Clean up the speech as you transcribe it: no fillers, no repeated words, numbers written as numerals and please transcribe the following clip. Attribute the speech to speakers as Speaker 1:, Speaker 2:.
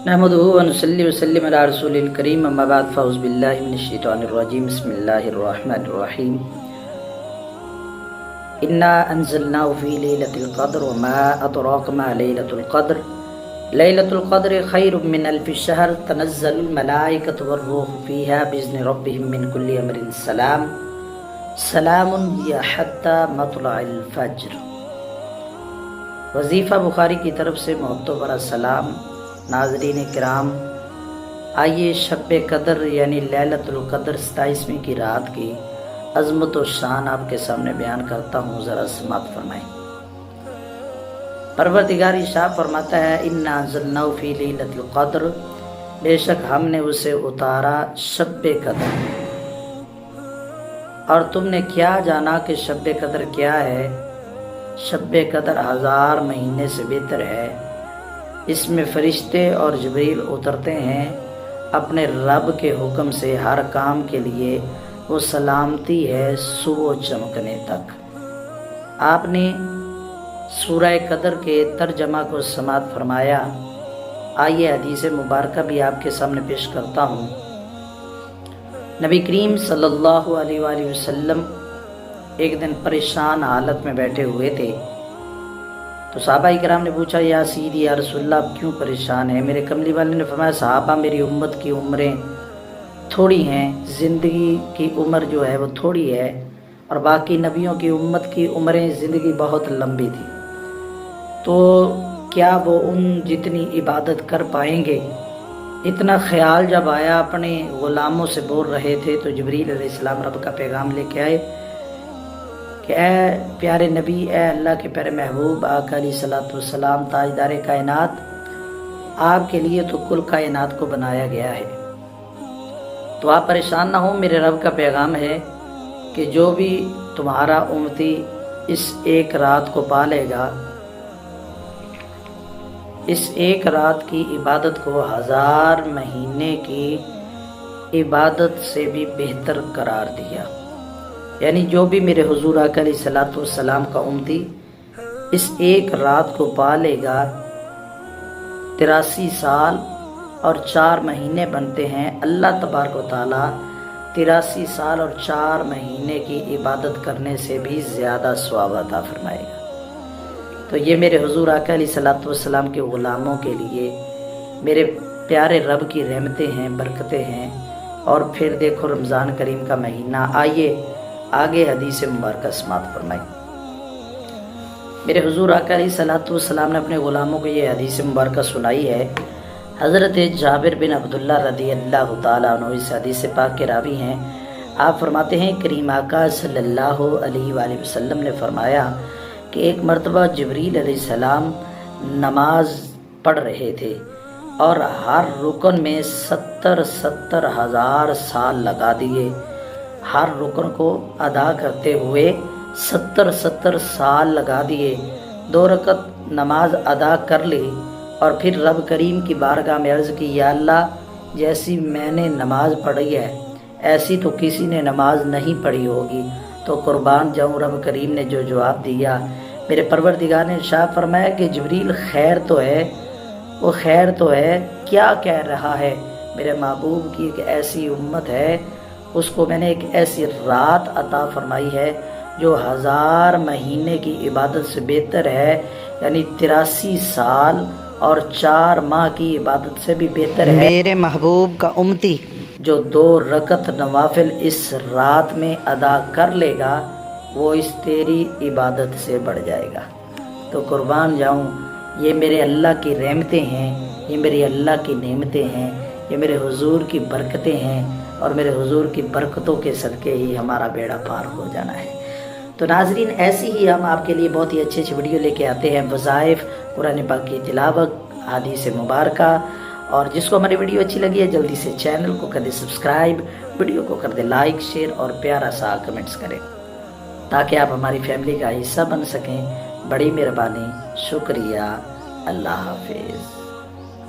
Speaker 1: نحمدہ ونصلی وسلم علی رسول الکریم اما بعد فاعوذ باللہ من الشیطان الرجیم بسم اللہ الرحمن الرحیم انا انزلناه فی لیلۃ القدر وما ادراک ما لیلۃ القدر لیلۃ القدر خیر من الف شہر تنزل الملائکۃ والروح فیہا باذن ربہم من کل امر سلام سلام ہی حتی مطلع الفجر۔ وظیفہ بخاری کی طرف سے محبت بھرا سلام۔ ناظرین کرام، آئیے شب قدر یعنی لیلۃ القدر 27ویں کی رات کی عظمت و شان آپ کے سامنے بیان کرتا ہوں، ذرا سماعت فرمائیں۔ پروردگار ارشاد فرماتا ہے انا انزلناہ فی لیلۃ القدر، بے شک ہم نے اسے اتارا شب قدر۔ اور تم نے کیا جانا کہ شب قدر کیا ہے؟ شب قدر 1000 مہینے سے بہتر ہے۔ اس میں فرشتے اور جبریل اترتے ہیں اپنے رب کے حکم سے، ہر کام کے لیے وہ سلامتی ہے صبح چمکنے تک۔ آپ نے سورہ قدر کے ترجمہ کو سماعت فرمایا۔ آئیے حدیث مبارکہ بھی آپ کے سامنے پیش کرتا ہوں۔ نبی کریم صلی اللہ علیہ وآلہ وسلم ایک دن پریشان حالت میں بیٹھے ہوئے تھے، تو صحابہ کرام نے پوچھا یا سیدی یا رسول اللہ آپ کیوں پریشان ہیں؟ میرے کملی والے نے فرمایا صحابہ میری امت کی عمریں تھوڑی ہیں، زندگی کی عمر جو ہے وہ تھوڑی ہے، اور باقی نبیوں کی امت کی عمریں زندگی بہت لمبی تھی، تو کیا وہ ان جتنی عبادت کر پائیں گے؟ اتنا خیال جب آیا، اپنے غلاموں سے بول رہے تھے تو جبریل علیہ السلام رب کا پیغام لے کے آئے کہ اے پیارے نبی، اے اللہ کے پیارے محبوب آقا علیہ الصلوۃ والسلام، تاجدار کائنات، آپ کے لیے تو کل کائنات کو بنایا گیا ہے، تو آپ پریشان نہ ہوں، میرے رب کا پیغام ہے کہ جو بھی تمہارا امتی اس ایک رات کو پالے گا، اس ایک رات کی عبادت کو 1000 مہینے کی عبادت سے بھی بہتر قرار دیا۔ یعنی جو بھی میرے حضور آقا علیہ الصلوۃ والسلام کا امتی اس ایک رات کو پالے گا، 83 سال اور 4 مہینے بنتے ہیں، اللہ تبارک و تعالیٰ 83 سال اور 4 مہینے کی عبادت کرنے سے بھی زیادہ ثواب عطا فرمائے گا۔ تو یہ میرے حضور آقا علیہ الصلوۃ والسلام کے غلاموں کے لیے میرے پیارے رب کی رحمتیں ہیں، برکتیں ہیں۔ اور پھر دیکھو رمضان کریم کا مہینہ، آئیے آگے حدیث مبارکہ سماعت فرمائی۔ میرے حضور آقا علیہ الصلوۃ والسلام نے اپنے غلاموں کو یہ حدیث مبارکہ سنائی ہے۔ حضرت جابر بن عبداللہ رضی اللہ تعالیٰ عنہ اس حدیث پاک کے راوی ہیں۔ آپ فرماتے ہیں کریم آقا صلی اللہ علیہ وآلہ وسلم نے فرمایا کہ ایک مرتبہ جبریل علیہ السلام نماز پڑھ رہے تھے اور ہر رکن میں 70 ہزار سال لگا دیے، ہر رکن کو ادا کرتے ہوئے 70 سال لگا دیے۔ 2 رکعت نماز ادا کر لی اور پھر رب کریم کی بارگاہ میں عرض کی یا اللہ، جیسی میں نے نماز پڑھی ہے ایسی تو کسی نے نماز نہیں پڑھی ہوگی، تو قربان جاؤں رب کریم نے جو جواب دیا۔ میرے پروردگار نے ارشاد فرمایا کہ جبریل خیر تو ہے، وہ خیر تو ہے، کیا کہہ رہا ہے؟ میرے محبوب کی ایک ایسی امت ہے، اس کو میں نے ایک ایسی رات عطا فرمائی ہے جو 1000 مہینے کی عبادت سے بہتر ہے، یعنی 83 سال اور 4 ماہ کی عبادت سے بھی بہتر ہے۔ میرے محبوب کا امتی جو 2 رکعت نوافل اس رات میں ادا کر لے گا، وہ اس تیری عبادت سے بڑھ جائے گا۔ تو قربان جاؤں، یہ میرے اللہ کی رحمتیں ہیں، یہ میری اللہ کی نعمتیں ہیں، یہ میرے حضور کی برکتیں ہیں، اور میرے حضور کی برکتوں کے صدقے ہی ہمارا بیڑا پار ہو جانا ہے۔ تو ناظرین، ایسی ہی ہم آپ کے لیے بہت ہی اچھی ویڈیو لے کے آتے ہیں، وظائف، قرآن پاک کی تلاوت، حدیث مبارکہ، اور جس کو ہماری ویڈیو اچھی لگی ہے جلدی سے چینل کو کر دے سبسکرائب، ویڈیو کو کر دے لائک، شیئر اور پیارا سا کمنٹس کریں تاکہ آپ ہماری فیملی کا حصہ بن سکیں۔ بڑی مہربانی، شکریہ، اللہ حافظ۔